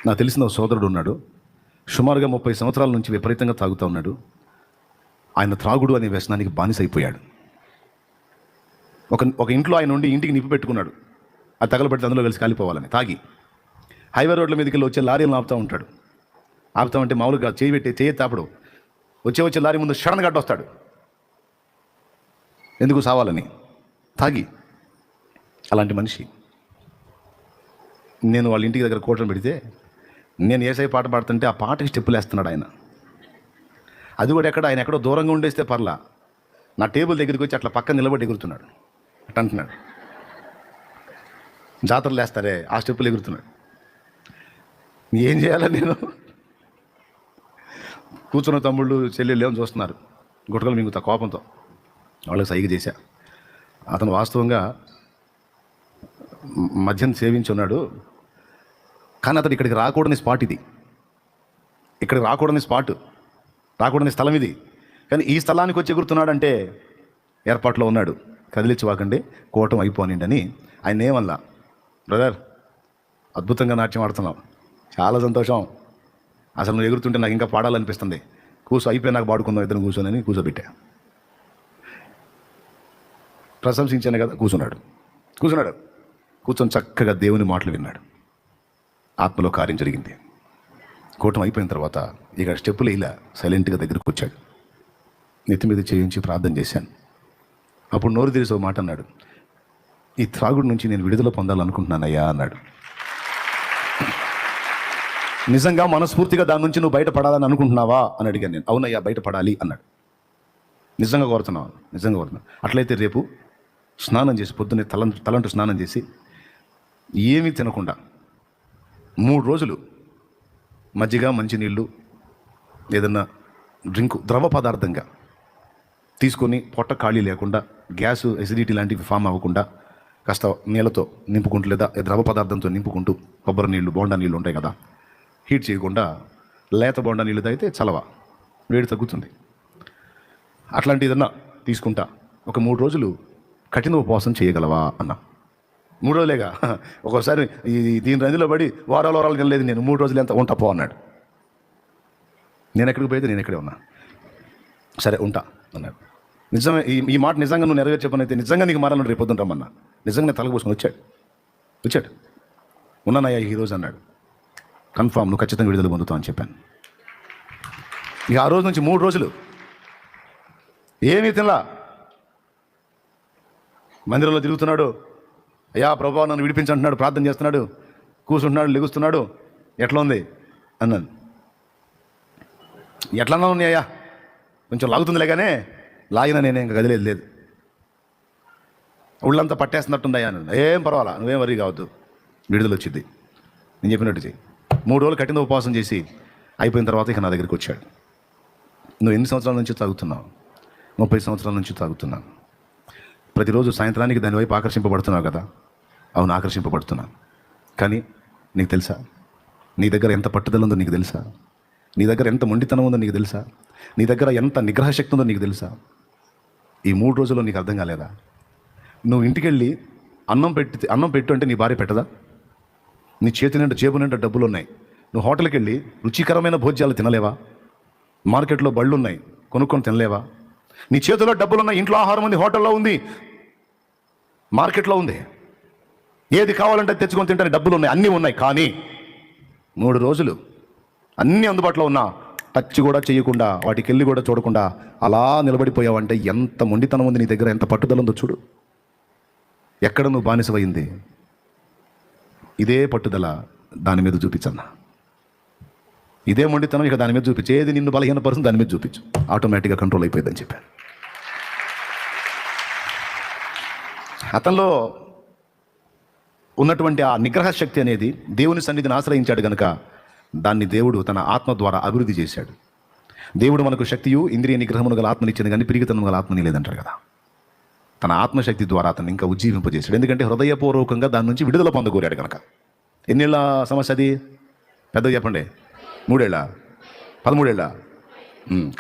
నాకు తెలిసిన ఒక సోదరుడు ఉన్నాడు. సుమారుగా 30 సంవత్సరాల నుంచి విపరీతంగా తాగుతూ ఉన్నాడు. ఆయన త్రాగుడు అనే వ్యసనానికి బానిస అయిపోయాడు. ఒక ఇంట్లో ఆయన ఉండి ఇంటికి నిప్పు పెట్టుకున్నాడు. అది తగలబెడితే అందులో కలిసి కాలిపోవాలని తాగి హైవే రోడ్ల మీదకి వెళ్ళి వచ్చే లారీలను ఆపుతూ ఉంటాడు. ఆపుతామంటే మామూలుగా చేయి తాపడు. వచ్చే లారీ ముందు షడన్ గడ్డొస్తాడు. ఎందుకు సావాలని తాగి. అలాంటి మనిషి. నేను వాళ్ళ ఇంటికి దగ్గర కోటను పెడితే నేను ఏసై పాట పాడుతుంటే ఆ పాటకి స్టెప్పులు వేస్తున్నాడు ఆయన. అది కూడా ఆయన ఎక్కడో దూరంగా ఉండేస్తే పర్లా, నా టేబుల్ దగ్గరికి వచ్చి అట్లా పక్కన నిలబడి ఎగురుతున్నాడు. అట్లా అంటున్నాడు. జాతరలు వేస్తారే ఆ స్టెప్పులు ఎగురుతున్నాడు. ఏం చేయాలని నేను కూర్చున్న తమ్ముళ్ళు చెల్లెళ్ళు ఏమని చూస్తున్నారు గుట్టకలు మింగుతా కోపంతో. వాళ్ళకి సైగ చేశా. అతను వాస్తవంగా మద్యం సేవించి ఉన్నాడు. కానీ అతను ఇక్కడికి రాకూడని స్పాట్ ఇది. ఇక్కడికి రాకూడని స్పాట్, రాకూడని స్థలం ఇది. కానీ ఈ స్థలానికి వచ్చి ఎగురుతున్నాడంటే ఏర్పాట్లో ఉన్నాడు. కదిలించవాకండి, కోటం అయిపోనిండని ఆయన ఏమల్లా. బ్రదర్, అద్భుతంగా నాట్యం ఆడుతున్నావు, చాలా సంతోషం. అసలు నువ్వు ఎగురుతుంటే నాకు ఇంకా పాడాలనిపిస్తుంది. అయిపోయి నాకు పాడుకుందాం ఇద్దరు కూర్చొని కూర్చోబెట్టా. ప్రశంసించాను కదా. కూర్చొని చక్కగా దేవుని మాటలు విన్నాడు. ఆత్మలో కార్యం జరిగింది. కూటం అయిపోయిన తర్వాత ఇక స్టెప్పులు ఇలా సైలెంట్గా దగ్గరకు వచ్చాడు. నెత్తి మీద చేయించి ప్రార్థన చేశాను. అప్పుడు నోరు తెరిసి ఒక మాట అన్నాడు. ఈ త్రాగుడు నుంచి నేను విడుదల పొందాలనుకుంటున్నానయ్యా అన్నాడు. నిజంగా మనస్ఫూర్తిగా దాని నుంచి నువ్వు బయటపడాలని అనుకుంటున్నావా అని అడిగాను నేను. అవునయ్యా, బయటపడాలి అన్నాడు. నిజంగా కోరుతున్నావు. అట్లయితే రేపు స్నానం చేసి పొద్దున్నే తలంటు స్నానం చేసి ఏమీ తినకుండా 3 రోజులు మజ్జిగ, మంచినీళ్ళు, ఏదన్నా డ్రింకు ద్రవ పదార్థంగా తీసుకొని పొట్ట ఖాళీ లేకుండా, గ్యాస్ ఎసిడిటీ లాంటివి ఫామ్ అవ్వకుండా కాస్త నీళ్ళతో నింపుకుంటూ లేదా ద్రవ పదార్థంతో నింపుకుంటూ, కొబ్బరి నీళ్ళు, బోండా నీళ్ళు ఉంటాయి కదా, హీట్ చేయకుండా లేత బోండా నీళ్ళు తాగితే చలవ, వేడి తగ్గుతుంది. అట్లాంటి ఏదన్నా తీసుకుంటా ఒక 3 రోజులు కఠిన ఉపవాసం చేయగలవా అన్నా. 3 రోజులేగా, ఒక్కోసారి దీని రంజులో పడి వారాలు తినలేదు నేను. 3 రోజులు ఎంత ఉంటా పో అన్నాడు. నేను ఎక్కడికి పోయితే నేను ఇక్కడే ఉన్నా. సరే ఉంటా అన్నాడు. నిజమే, ఈ మాట నిజంగా నువ్వు నెరవేర్చే పని అయితే నిజంగా నీకు మారాలని రేపు పొద్దున రమ్మన్నా. నిజంగా నేను తలపోసుకొని వచ్చాడు. ఉన్నానయ్యా ఈరోజు అన్నాడు. కన్ఫామ్, నువ్వు ఖచ్చితంగా విడుదల పొందుతావు అని చెప్పాను. ఇక ఆ రోజు నుంచి 3 రోజులు ఏమీ తినలా. మందిరంలో తిరుగుతున్నాడు. అయ్యా ప్రభా నన్ను విడిపించంటున్నాడు, ప్రార్థన చేస్తున్నాడు, కూర్చుంటున్నాడు, లెగుస్తున్నాడు. ఎట్లా ఉంది అన్నాను. ఎట్లన్నా ఉంది అయ్యా, కొంచెం లాగుతుందిలే కానీ లాగినా నేను ఇంకా కదిలేదు లేదు. ఒళ్ళంతా పట్టేస్తున్నట్టుంది అయ్యా. ఏం పర్వాలా, నువ్వేం వరీ కావద్దు, విడుదల వచ్చింది, నేను చెప్పినట్టు చెయ్యి. 3 రోజులు కఠిన ఉపవాసం చేసి అయిపోయిన తర్వాత ఇక నా దగ్గరికి వచ్చాడు. నువ్వు ఎన్ని సంవత్సరాల నుంచి తాగుతున్నావు? 30 సంవత్సరాల నుంచి తాగుతున్నాను. ప్రతిరోజు సాయంత్రానికి దాని వైపు ఆకర్షింపబడుతున్నావు కదా. అవును, ఆకర్షింపబడుతున్నాను. కానీ నీకు తెలుసా, నీ దగ్గర ఎంత పట్టుదల ఉందో నీకు తెలుసా? నీ దగ్గర ఎంత మొండితనం ఉందో నీకు తెలుసా? నీ దగ్గర ఎంత నిగ్రహ శక్తి ఉందో నీకు తెలుసా? ఈ 3 రోజుల్లో నీకు అర్థం కాలేదా? నువ్వు ఇంటికి వెళ్ళి అన్నం పెట్టు అంటే నీ భార్య పెట్టదా? నీ జేబు నిండా డబ్బులు ఉన్నాయి. నువ్వు హోటల్కి వెళ్ళి రుచికరమైన భోజ్యాలు తినలేవా? మార్కెట్లో బళ్ళు ఉన్నాయి, కొనుక్కొని తినలేవా? నీ చేతిలో డబ్బులున్నాయి, ఇంట్లో ఆహారం ఉంది, హోటల్లో ఉంది, మార్కెట్లో ఉంది, ఏది కావాలంటే తెచ్చుకొని తింటానికి డబ్బులు ఉన్నాయి, అన్నీ ఉన్నాయి. కానీ 3 రోజులు అన్నీ అందుబాటులో ఉన్నా టచ్ కూడా చేయకుండా, వాటికి వెళ్ళి కూడా చూడకుండా అలా నిలబడిపోయావంటే ఎంత మొండితనం ఉంది నీ దగ్గర, ఎంత పట్టుదల ఉందో చూడు. ఎక్కడ నువ్వు బానిసమైంది? ఇదే పట్టుదల దాని మీద చూపించన్నా. ఇదే మొండితనం ఇక దాని మీద చూపించు. ఏది నిన్ను బలహీనపరుస్తుంది దాని మీద చూపించు, ఆటోమేటిక్గా కంట్రోల్ అయిపోయిందని చెప్పాను. అతనిలో ఉన్నటువంటి ఆ నిగ్రహ శక్తి అనేది దేవుని సన్నిధిని ఆశ్రయించాడు కనుక దాన్ని దేవుడు తన ఆత్మ ద్వారా అభివృద్ధి చేశాడు. దేవుడు మనకు శక్తియు ఇంద్రియ నిగ్రహమును గల ఆత్మనిచ్చింది కానీ పిరిగితనం గల ఆత్మని లేదంటారు కదా. తన ఆత్మశక్తి ద్వారా అతన్ని ఇంకా ఉజ్జీవింపజేశాడు. ఎందుకంటే హృదయపూర్వకంగా దాని నుంచి విడుదల పొందగోరాడు కనుక. ఎన్నేళ్ళ సమస్య అది? పెద్దగా చెప్పండి. 3 ఏళ్ళ? 13 ఏళ్ళ?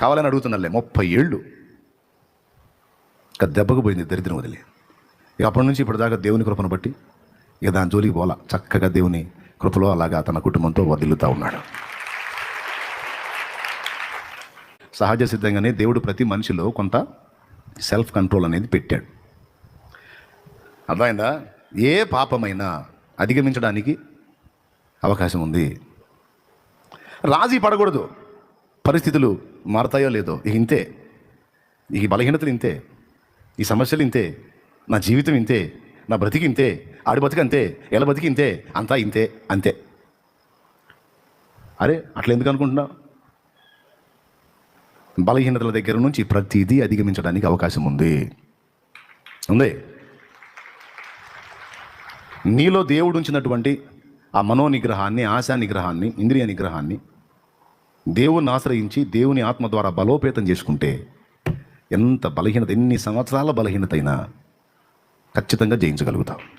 కావాలని అడుగుతున్నాలే. 30 ఏళ్ళు ఇక దెబ్బకు పోయింది దరిద్రం వదిలి. ఇక అప్పటి నుంచి ఇప్పటిదాకా దేవుని కృపను బట్టి ఇక దాని జోలికి పోలా. చక్కగా దేవుని కృపలో అలాగా తన కుటుంబంతో వర్ధిల్లుతూ ఉన్నాడు. సహజ సిద్ధంగానే దేవుడు ప్రతి మనిషిలో కొంత సెల్ఫ్ కంట్రోల్ అనేది పెట్టాడు. అర్థమైందా? ఏ పాపమైనా అధిగమించడానికి అవకాశం ఉంది. రాజీ పడకూడదు. పరిస్థితులు మారతాయో లేదో, ఇక ఇంతే, ఈ బలహీనతలు ఇంతే, ఈ సమస్యలు ఇంతే, నా జీవితం ఇంతే, నా బ్రతికి ఇంతే, ఆడి బతికి అంతే, ఎలా బతికి ఇంతే, అంతా ఇంతే అంతే. అరే అట్లా ఎందుకు అనుకుంటున్నావు? బలహీనతల దగ్గర నుంచి ప్రతిదీ అధిగమించడానికి అవకాశం ఉంది. నీలో దేవుడు ఉంచినటువంటి ఆ మనోనిగ్రహాన్ని, ఆశా నిగ్రహాన్ని, ఇంద్రియ నిగ్రహాన్ని దేవుణ్ణి ఆశ్రయించి దేవుని ఆత్మ ద్వారా బలోపేతం చేసుకుంటే ఎంత బలహీనత, ఎన్ని సంవత్సరాల బలహీనత అయినా ఖచ్చితంగా జయించగలుగుతావు.